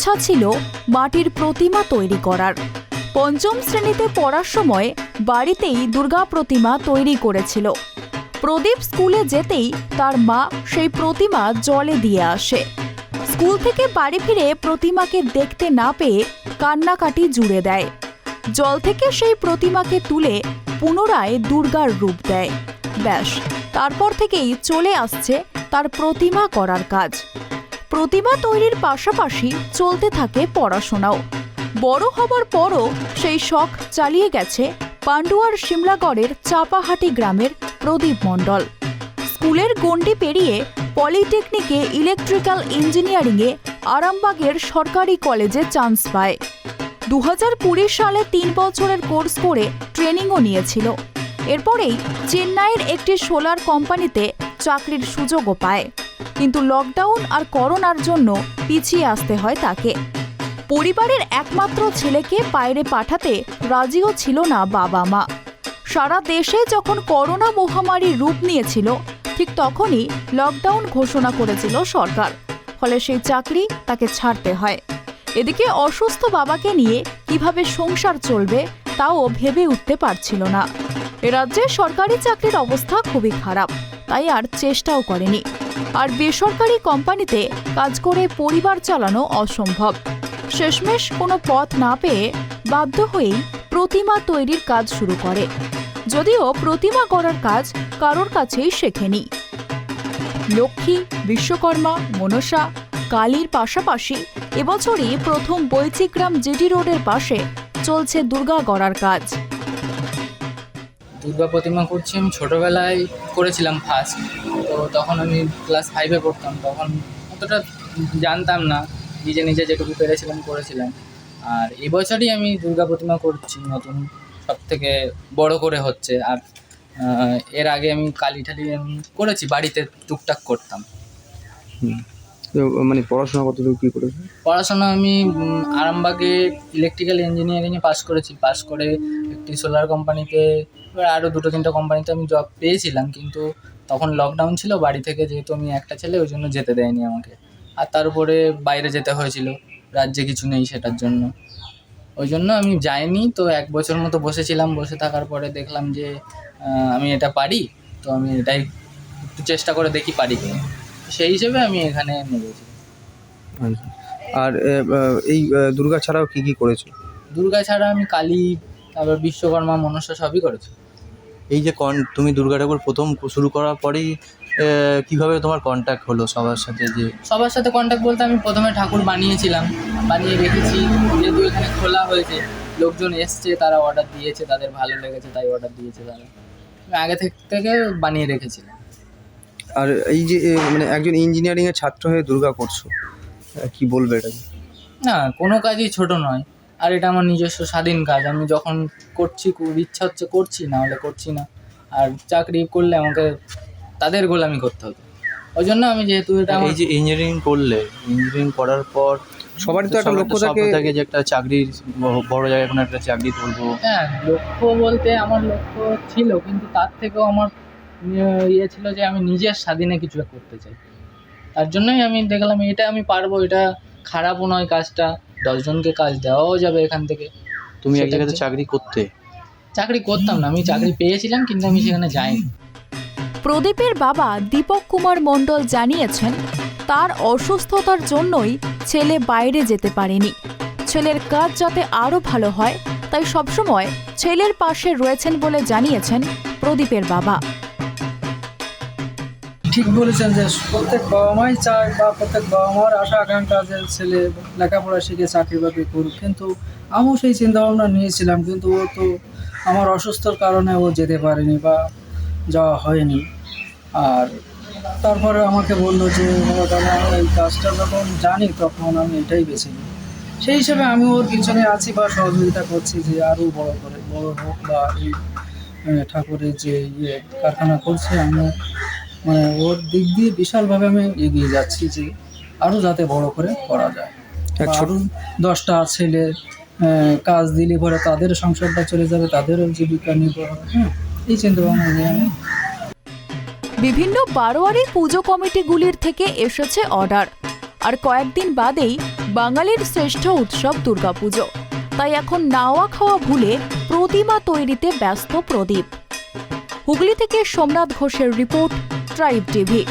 ইচ্ছা ছিল মাটির প্রতিমা তৈরি করার। পঞ্চম শ্রেণীতে পড়ার সময় বাড়িতেই দুর্গা প্রতিমা তৈরি করেছিল। প্রদীপ স্কুলে যেতেই তার মা সেই প্রতিমা জলে দিয়ে আসে। স্কুল থেকে বাড়ি ফিরে প্রতিমাকে দেখতে না পেয়ে কান্নাকাটি জুড়ে দেয়। জল থেকে সেই প্রতিমাকে তুলে পুনরায় দুর্গার রূপ দেয়। ব্যাস, তারপর থেকেই চলে আসছে তার প্রতিমা করার কাজ। প্রতিমা তৈরির পাশাপাশি চলতে থাকে পড়াশোনাও। বড় হবার পরও সেই শখ চালিয়ে গেছে পান্ডুয়ার শিমলাগড়ের চাপাহাটি গ্রামের প্রদীপ মণ্ডল। স্কুলের গণ্ডি পেরিয়ে পলিটেকনিকে ইলেকট্রিক্যাল ইঞ্জিনিয়ারিংয়ে আরামবাগের সরকারি কলেজে চান্স পায়। 2020 সালে 3 বছরের কোর্স করে ট্রেনিংও নিয়েছিল। এরপরেই চেন্নাইয়ের একটি সোলার কোম্পানিতে চাকরির সুযোগও পায়, কিন্তু লকডাউন আর করোনার জন্য পিছিয়ে আসতে হয় তাকে। পরিবারের একমাত্র ছেলেকে বাইরে পাঠাতে রাজিও ছিল না বাবা মা। সারা দেশে যখন করোনা মহামারীর রূপ নিয়েছিল, ঠিক তখনই লকডাউন ঘোষণা করেছিল সরকার। ফলে সেই চাকরি তাকে ছাড়তে হয়। এদিকে অসুস্থ বাবাকে নিয়ে কিভাবে সংসার চলবে তাও ভেবে উঠতে পারছিল না। এ রাজ্যে সরকারি চাকরির অবস্থা খুবই খারাপ, তাই আর চেষ্টাও করেনি। আর বেসরকারি কোম্পানিতে কাজ করে পরিবার চালানো অসম্ভব। শেষমেশ কোনো পথ না পেয়ে বাধ্য হয়েই প্রতিমা তৈরির কাজ শুরু করে, যদিও প্রতিমা গড়ার কাজ কারোর কাছেই শেখেনি। লক্ষ্মী, বিশ্বকর্মা, মনসা, কালীর পাশাপাশি এবছরই প্রথম বৈচিগ্রাম জিটি রোডের পাশে চলছে দুর্গা গড়ার কাজ। দুর্গা প্রতিমা করছি আমি ছোটোবেলায় করেছিলাম ফার্স্ট। তো তখন আমি ক্লাস 5-এ পড়তাম, তখন অতটা জানতাম না, নিজে নিজে যেটুকু পেরেছিলাম করেছিলাম। আর এবছরই আমি দুর্গা প্রতিমা করছি, নতুন সব থেকে বড় করে হচ্ছে। আর এর আগে আমি কালী ঠালি আমি করেছি, বাড়িতে টুকটাক করতাম। মানে পড়াশোনা কতটুকু কী করেছি? পড়াশোনা আমি আরামবাগে ইলেকট্রিক্যাল ইঞ্জিনিয়ারিংয়ে পাস করেছি। পাস করে একটি সোলার কোম্পানিতে, এবার আরও 2-3টা কোম্পানিতে আমি জব পেয়েছিলাম, কিন্তু তখন লকডাউন ছিল। বাড়ি থেকে যেহেতু আমি একটা ছেলে, ওই জন্য যেতে দেয়নি আমাকে। আর তার উপরে বাইরে যেতে হয়েছিল, রাজ্যে কিছু নেই সেটার জন্য, ওই জন্য আমি যাইনি। তো 1 বছর মতো বসেছিলাম। বসে থাকার পরে দেখলাম যে আমি এটা পারি, তো আমি এটাই একটু চেষ্টা করে দেখি পারি কিনা। সেই হিসেবে আমি এখানে নেমেছি। আর এই দুর্গা ছাড়াও কী কী করেছো? দুর্গা ছাড়া আমি কালী, তারপর বিশ্বকর্মা, মনসা সবই করেছি। এই যে তুমি দুর্গা ঠাকুর প্রথম শুরু করার পরেই কীভাবে তোমার কন্ট্যাক্ট হলো সবার সাথে? যে সবার সাথে কন্ট্যাক্ট বলতে আমি প্রথমে ঠাকুর বানিয়েছিলাম, বানিয়ে রেখেছি। যেহেতু এখানে খোলা হয়েছে, লোকজন এসছে, তারা অর্ডার দিয়েছে, তাদের ভালো লেগেছে তাই অর্ডার দিয়েছে তারা। আমি আগে থেকে বানিয়ে রেখেছিলাম। আর এই যে মানে একজন ইঞ্জিনিয়ারিংয়ের ছাত্র হয়ে দুর্গা করছো, কি বলবে এটা? না, কোনো কাজই ছোট নয়। আর এটা আমার নিজস্ব স্বাধীন কাজ। আমি যখন করছি, খুব ইচ্ছা হচ্ছে করছি, না হলে করছি না। আর চাকরি করলে আমাকে তাদের গোলামি করতে হতো, ওই জন্য আমি যেহেতু এটা এই যে ইঞ্জিনিয়ারিং করলে, ইঞ্জিনিয়ারিং করার পর সবারই তো একটা লক্ষ্য থাকে যে একটা চাকরির, বড় জায়গায় কোনো একটা চাকরি করবো। হ্যাঁ, লক্ষ্য বলতে আমার লক্ষ্য ছিল, কিন্তু তার থেকেও আমার ইয়ে ছিল যে আমি নিজের স্বাধীনে কিছু করতে চাই। তার জন্যই আমি দেখলাম এটা আমি পারবো, এটা খারাপও নয় কাজটা, 10 জনকে কাজ দেওয়াও যাবে এখান থেকে। তুমি এক জায়গাতে চাকরি করতাম না, আমি চাকরি পেয়েছিলাম, কিন্তু আমি সেখানে যাইনি। প্রদীপের বাবা দীপক কুমার মণ্ডল জানিয়েছেন, তার অসুস্থতার জন্যই ছেলে বাইরে যেতে পারেনি। ছেলের কাজ যাতে আরও ভালো হয়, তাই সবসময় ছেলের পাশে রয়েছেন বলে জানিয়েছেন প্রদীপের বাবা। ঠিক বলেছেন যে প্রত্যেক বাবা মাই চায়, বা প্রত্যেক বাবা মার আশা আকাঙ্ক্ষা যে ছেলে লেখাপড়া শিখে চাকরি বাকরি করুক। কিন্তু আমিও সেই চিন্তাভাবনা নিয়েছিলাম, কিন্তু ও তো আমার অসুস্থর কারণে ও যেতে পারেনি বা যাওয়া হয়নি। আর তারপরে আমাকে বললো যে তাহলে আমি এই কাজটা যখন জানি, তখন আমি এটাই বেছে নিই। সেই হিসেবে আমি ওর পিছনে আছি বা সহযোগিতা করছি যে আরও বড় হোক, বা এই ঠাকুরের যে কারখানা করছে, আমি মানে ওর দিক দিয়ে বিশালভাবে আমি এগিয়ে যাচ্ছি যে আরও যাতে বড় করে করা যায়। ছোট 10টা ছেলে কাজ দিলে পরে তাদের সংসারটা চলে যাবে, তাদেরও জীবিকা নির্ভর হবে। এই চিন্তাভাবনা নিয়ে আমি। বিভিন্ন বারোয়ারি পুজো কমিটিগুলির থেকে এসেছে অর্ডার, আর কয়েকদিন বাদেই বাঙালির শ্রেষ্ঠ উৎসব দুর্গাপুজো। তাই এখন নাওয়া খাওয়া ভুলে প্রতিমা তৈরিতে ব্যস্ত প্রদীপ। হুগলি থেকে সোমনাথ ঘোষের রিপোর্ট, ট্রাইব টিভি।